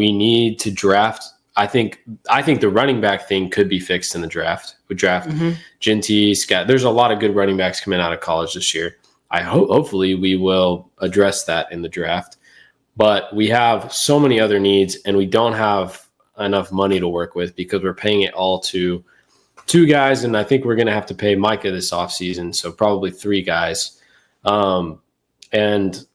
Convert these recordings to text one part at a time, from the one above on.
we need to draft. I think the running back thing could be fixed in the draft. We draft Genty, Scott. There's a lot of good running backs coming out of college this year. Hopefully we will address that in the draft. But we have so many other needs, and we don't have enough money to work with because we're paying it all to 2 guys, and I think we're going to have to pay Micah this offseason, so probably 3 guys. And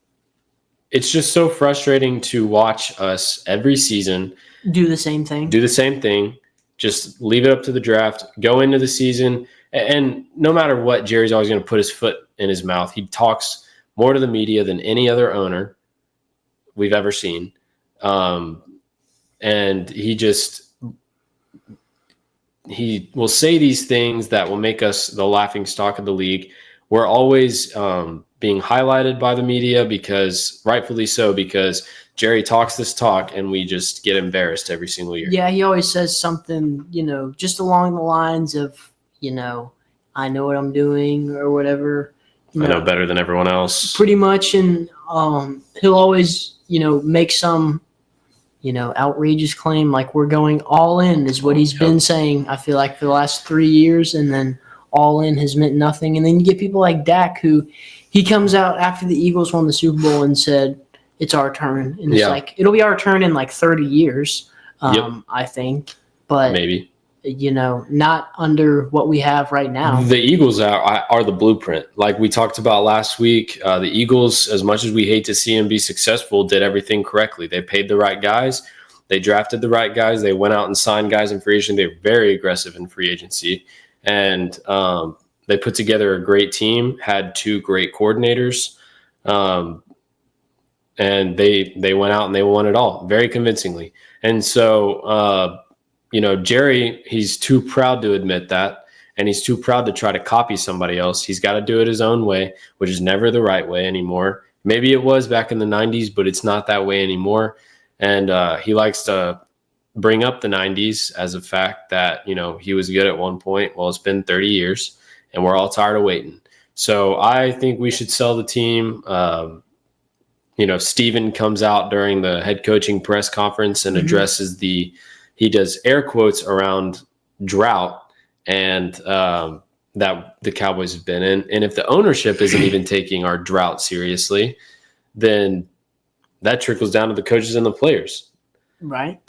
it's just so frustrating to watch us every season do the same thing. Just leave it up to the draft, go into the season, and no matter what, Jerry's always going to put his foot in his mouth. He talks more to the media than any other owner we've ever seen. And he will say these things that will make us the laughing stock of the league. We're always being highlighted by the media because rightfully so, because Jerry talks this talk and we just get embarrassed every single year. Yeah, he always says something, just along the lines of, I know what I'm doing or whatever. I know better than everyone else. Pretty much. And he'll always, make some, outrageous claim like we're going all in is what he's been saying, I feel like, for the last 3 years. And then all in has meant nothing. And then you get people like Dak, who he comes out after the Eagles won the Super Bowl and said, it's our turn. And it's like, it'll be our turn in like 30 years, I think. But maybe, not under what we have right now. The Eagles are the blueprint. Like we talked about last week, the Eagles, as much as we hate to see them be successful, did everything correctly. They paid the right guys. They drafted the right guys. They went out and signed guys in free agency. They were very aggressive in free agency. And they put together a great team, had 2 great coordinators. And they went out and they won it all very convincingly. And so, Jerry, he's too proud to admit that, and he's too proud to try to copy somebody else. He's got to do it his own way, which is never the right way anymore. Maybe it was back in the 90s, but it's not that way anymore. And he likes to bring up the 90s as a fact that, he was good at one point. Well, it's been 30 years, and we're all tired of waiting. So I think we should sell the team. Steven comes out during the head coaching press conference and addresses he does air quotes around drought and that the Cowboys have been in. And if the ownership isn't even taking our drought seriously, then that trickles down to the coaches and the players. Right.